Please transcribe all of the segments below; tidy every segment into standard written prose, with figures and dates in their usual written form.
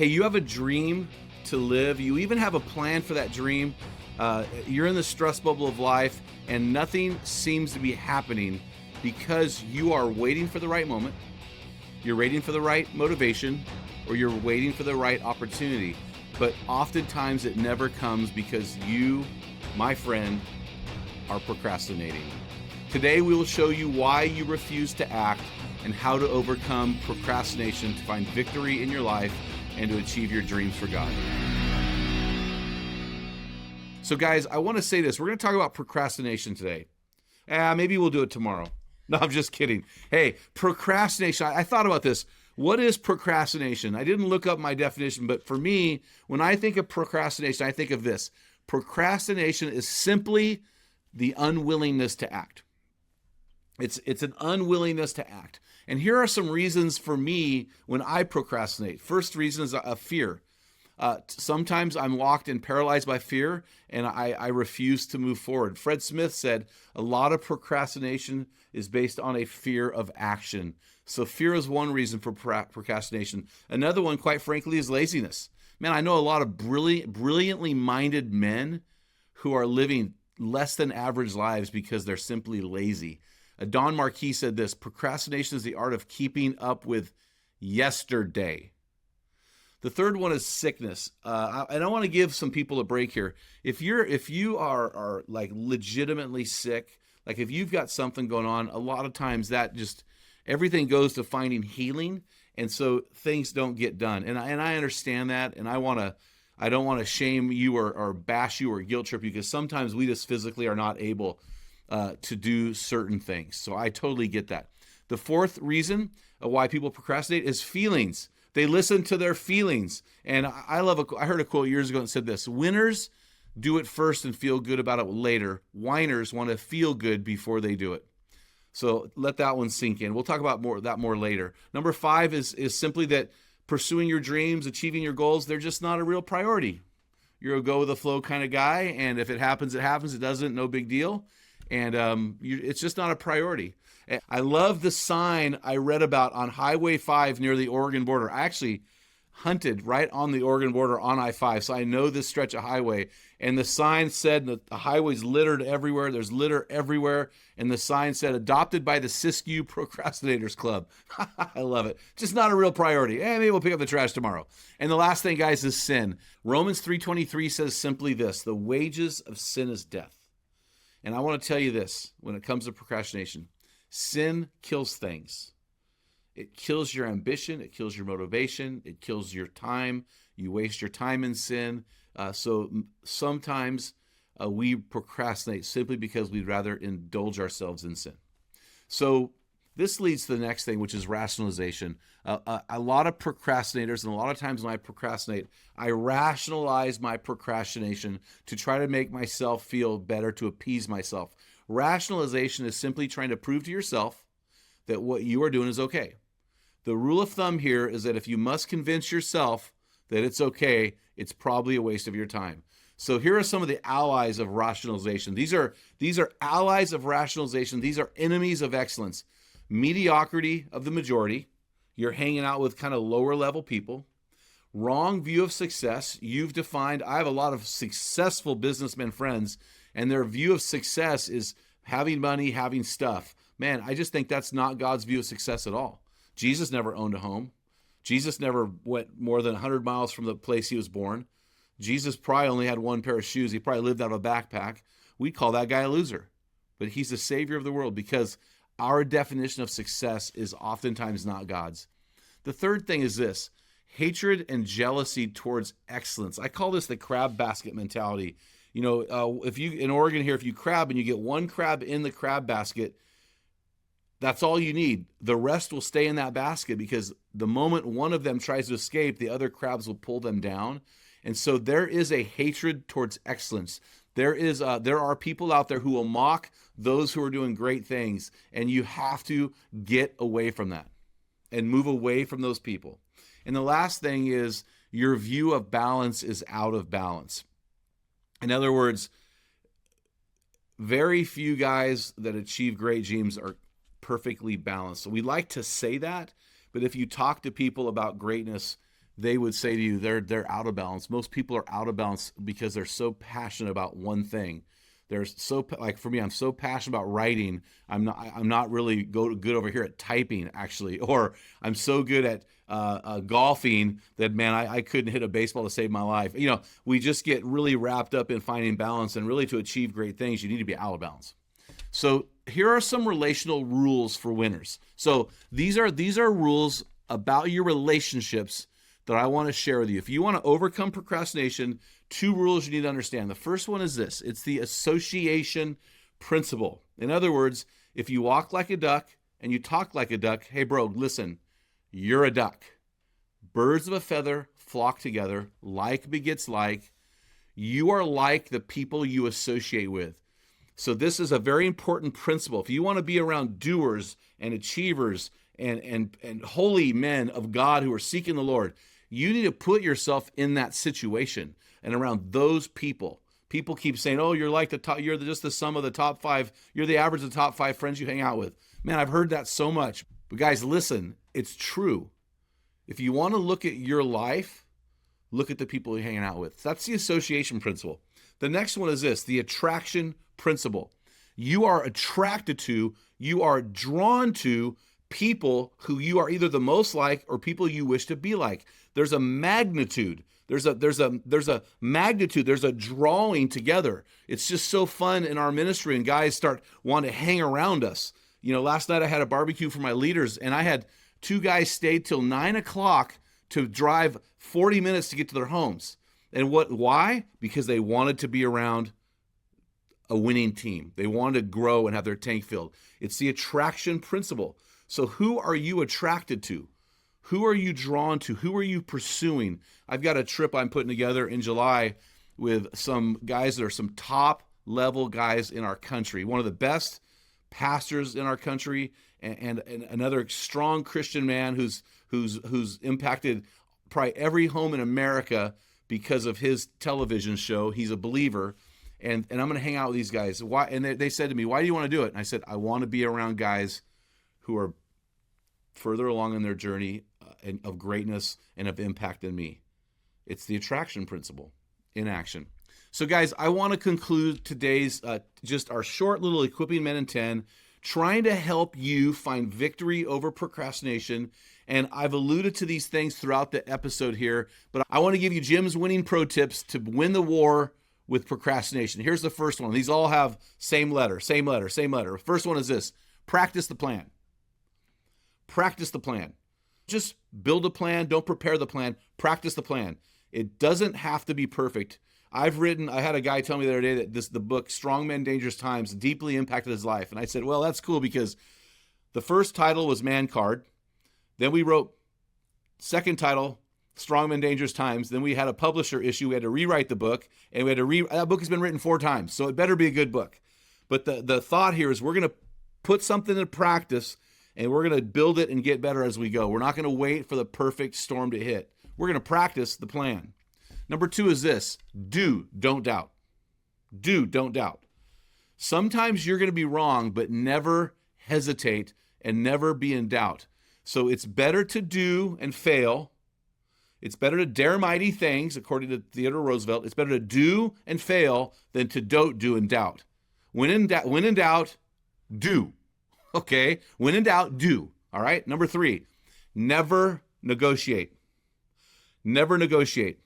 Hey, you have a dream to live. You even have a plan for that dream. You're in the stress bubble of life and nothing seems to be happening because you are waiting for the right moment. You're waiting for the right motivation, or you're waiting for the right opportunity. But oftentimes it never comes because you, my friend, are procrastinating. Today we will show you why you refuse to act and how to overcome procrastination to find victory in your life and to achieve your dreams for God. So guys, I want to say this. We're going to talk about procrastination today. Maybe we'll do it tomorrow. No, I'm just kidding. Hey, procrastination. I thought about this. What is procrastination? I didn't look up my definition, but for me, when I think of procrastination, I think of this. Procrastination is simply the unwillingness to act. It's an unwillingness to act. And here are some reasons for me when I procrastinate. First reason is a fear. Sometimes I'm locked and paralyzed by fear, and I refuse to move forward. Fred Smith said a lot of procrastination is based on a fear of action. So fear is one reason for procrastination. Another one, quite frankly, is laziness. Man, I know a lot of brilliantly minded men who are living less than average lives because they're simply lazy. Don Marquis said this: procrastination is the art of keeping up with yesterday. The third one is sickness. And I want to give some people a break here. If you are like legitimately sick, like if you've got something going on, a lot of times that just everything goes to finding healing, and so things don't get done. And I understand that, and I don't want to shame you or bash you or guilt trip you, because sometimes we just physically are not able to do certain things. So I totally get that. The fourth reason why people procrastinate is feelings. They listen to their feelings. And I heard a quote years ago that said this: winners do it first and feel good about it later. Whiners want to feel good before they do it. So let that one sink in. We'll talk about that more later. Number 5 is simply that pursuing your dreams, achieving your goals, they're just not a real priority. You're a go with the flow kind of guy, and if it happens, it happens. It doesn't, no big deal. And it's just not a priority. I love the sign I read about on Highway 5 near the Oregon border. I actually hunted right on the Oregon border on I-5, so I know this stretch of highway. And the sign said that the highway's littered everywhere. There's litter everywhere. And the sign said, adopted by the Siskiyou Procrastinators Club. I love it. Just not a real priority. Maybe we'll pick up the trash tomorrow. And the last thing, guys, is sin. Romans 3:23 says simply this: the wages of sin is death. And I want to tell you this, when it comes to procrastination, sin kills things. It kills your ambition. It kills your motivation. It kills your time. You waste your time in sin. So sometimes we procrastinate simply because we'd rather indulge ourselves in sin. So this leads to the next thing, which is rationalization. A lot of procrastinators, and a lot of times when I procrastinate, I rationalize my procrastination to try to make myself feel better, to appease myself. Rationalization is simply trying to prove to yourself that what you are doing is okay. The rule of thumb here is that if you must convince yourself that it's okay, it's probably a waste of your time. So here are some of the allies of rationalization. These are allies of rationalization. These are enemies of excellence. Mediocrity of the majority. You're hanging out with kind of lower level people. Wrong view of success. You've defined, I have a lot of successful businessmen friends, and their view of success is having money, having stuff. Man, I just think that's not God's view of success at all. Jesus never owned a home. Jesus never went more than 100 miles from the place he was born. Jesus probably only had one pair of shoes. He probably lived out of a backpack. We'd call that guy a loser. But he's the savior of the world because our definition of success is oftentimes not God's. The third thing is this: hatred and jealousy towards excellence. I call this the crab basket mentality. You know, if you in Oregon here, if you crab and you get one crab in the crab basket, that's all you need. The rest will stay in that basket because the moment one of them tries to escape, the other crabs will pull them down. And so there is a hatred towards excellence. There are people out there who will mock those who are doing great things, and you have to get away from that and move away from those people. And the last thing is your view of balance is out of balance. In other words, very few guys that achieve great dreams are perfectly balanced. So we like to say that, but if you talk to people about greatness, they would say to you, they're out of balance. Most people are out of balance because they're so passionate about one thing. They're so, like for me, I'm so passionate about writing. I'm not really good over here at typing, actually, or I'm so good at golfing that, man, I couldn't hit a baseball to save my life. We just get really wrapped up in finding balance, and really to achieve great things, you need to be out of balance. So here are some relational rules for winners. So these are rules about your relationships that I want to share with you. If you want to overcome procrastination, 2 rules you need to understand. The first one is this. It's the association principle. In other words, if you walk like a duck and you talk like a duck, hey bro, listen, you're a duck. Birds of a feather flock together. Like begets like. You are like the people you associate with. So this is a very important principle. If you want to be around doers and achievers and holy men of God who are seeking the Lord, you need to put yourself in that situation and around those people. People keep saying, "Oh, you're like the top. You're just the sum of the top 5. You're the average of the top 5 friends you hang out with." Man, I've heard that so much. But guys, listen, it's true. If you want to look at your life, look at the people you're hanging out with. That's the association principle. The next one is this, the attraction principle. You are attracted to, you are drawn to people who you are either the most like or people you wish to be like. There's a magnitude. There's a magnitude. There's a drawing together. It's just so fun in our ministry, and guys start wanting to hang around us. Last night I had a barbecue for my leaders, and I had 2 guys stay till 9 o'clock to drive 40 minutes to get to their homes. And why? Because they wanted to be around a winning team. They wanted to grow and have their tank filled. It's the attraction principle. So who are you attracted to? Who are you drawn to? Who are you pursuing? I've got a trip I'm putting together in July with some guys that are some top level guys in our country. One of the best pastors in our country, and another strong Christian man who's impacted probably every home in America because of his television show. He's a believer, and I'm going to hang out with these guys. Why? And they said to me, "Why do you want to do it?" And I said, "I want to be around guys who are further along in their journey of greatness and of impact than me." It's the attraction principle in action. So guys, I want to conclude today's just our short little Equipping Men in 10, trying to help you find victory over procrastination. And I've alluded to these things throughout the episode here, but I want to give you Jim's winning pro tips to win the war with procrastination. Here's the first one. These all have same letter. First one is this: practice the plan. Practice the plan. Just build a plan. Don't prepare the plan. Practice the plan. It doesn't have to be perfect. I had a guy tell me the other day that the book, Strong Men, Dangerous Times, deeply impacted his life. And I said, well, that's cool, because the first title was Man Card. Then we wrote second title, Strong Men, Dangerous Times. Then we had a publisher issue. We had to rewrite the book, and that book has been written 4 times, so it better be a good book. But the thought here is we're going to put something into practice, and we're going to build it and get better as we go. We're not going to wait for the perfect storm to hit. We're going to practice the plan. Number 2 is this: don't doubt. Don't doubt. Sometimes you're going to be wrong, but never hesitate and never be in doubt. So it's better to do and fail. It's better to dare mighty things, according to Theodore Roosevelt. It's better to do and fail than to don't do and doubt. When in doubt, do. Okay? When in doubt, do. All right? Number 3, never negotiate. Never negotiate.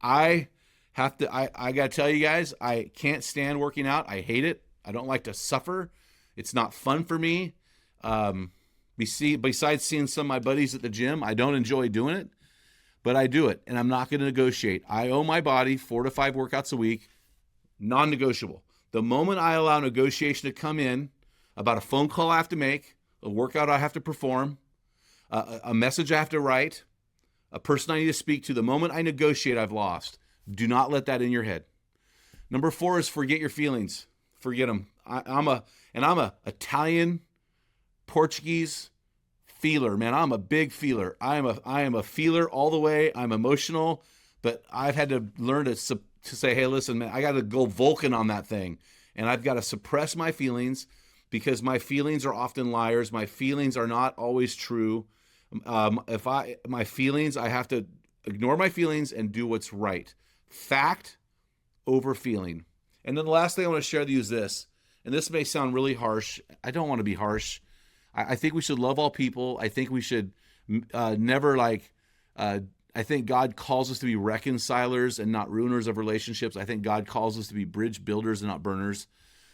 I got to tell you guys, I can't stand working out. I hate it. I don't like to suffer. It's not fun for me. Besides seeing some of my buddies at the gym, I don't enjoy doing it, but I do it, and I'm not going to negotiate. I owe my body 4 to 5 workouts a week, non-negotiable. The moment I allow negotiation to come in about a phone call I have to make, a workout I have to perform, a message I have to write, a person I need to speak to, the moment I negotiate, I've lost. Do not let that in your head. Number 4 is forget your feelings. Forget them. I'm a Italian, Portuguese feeler, man. I'm a big feeler. I am a feeler all the way. I'm emotional, but I've had to learn to say, hey, listen, man, I got to go Vulcan on that thing, and I've got to suppress my feelings, because my feelings are often liars. My feelings are not always true. My feelings, I have to ignore my feelings and do what's right. Fact over feeling. And then the last thing I want to share with you is this, and this may sound really harsh. I don't want to be harsh. I think we should love all people. I think we should never I think God calls us to be reconcilers and not ruiners of relationships. I think God calls us to be bridge builders and not burners.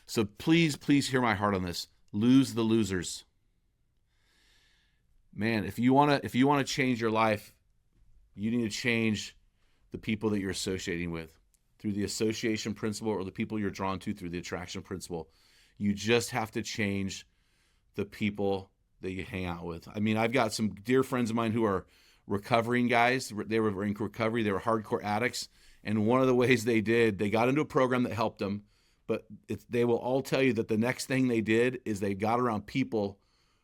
So please hear my heart on this. Lose the losers. Man, if you want to change your life, you need to change the people that you're associating with through the association principle, or the people you're drawn to through the attraction principle. You just have to change the people that you hang out with. I mean, I've got some dear friends of mine who are recovering guys. They were in recovery. They were hardcore addicts. And one of the ways they got into a program that helped them, but they will all tell you that the next thing they did is they got around people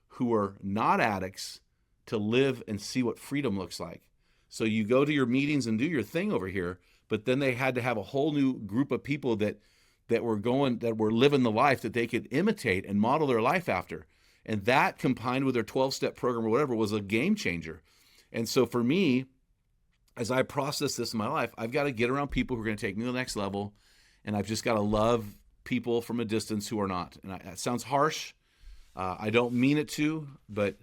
who were not addicts to live and see what freedom looks like. So you go to your meetings and do your thing over here, but then they had to have a whole new group of people that were living the life that they could imitate and model their life after. And that, combined with their 12-step program or whatever, was a game changer. And so for me, as I process this in my life, I've got to get around people who are going to take me to the next level, and I've just got to love people from a distance who are not. And that sounds harsh. I don't mean it to, but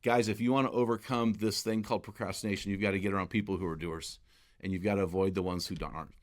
guys, if you want to overcome this thing called procrastination, you've got to get around people who are doers, and you've got to avoid the ones who aren't.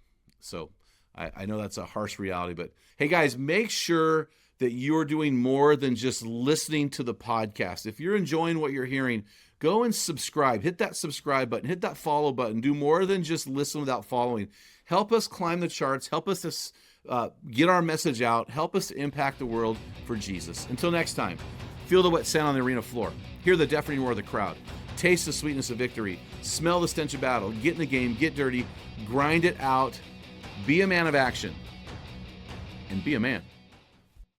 So I know that's a harsh reality, but hey guys, make sure that you're doing more than just listening to the podcast. If you're enjoying what you're hearing, go and subscribe. Hit that subscribe button. Hit that follow button. Do more than just listen without following. Help us climb the charts. Help us to get our message out. Help us to impact the world for Jesus. Until next time, feel the wet sand on the arena floor. Hear the deafening roar of the crowd. Taste the sweetness of victory. Smell the stench of battle. Get in the game. Get dirty. Grind it out. Be a man of action. And be a man.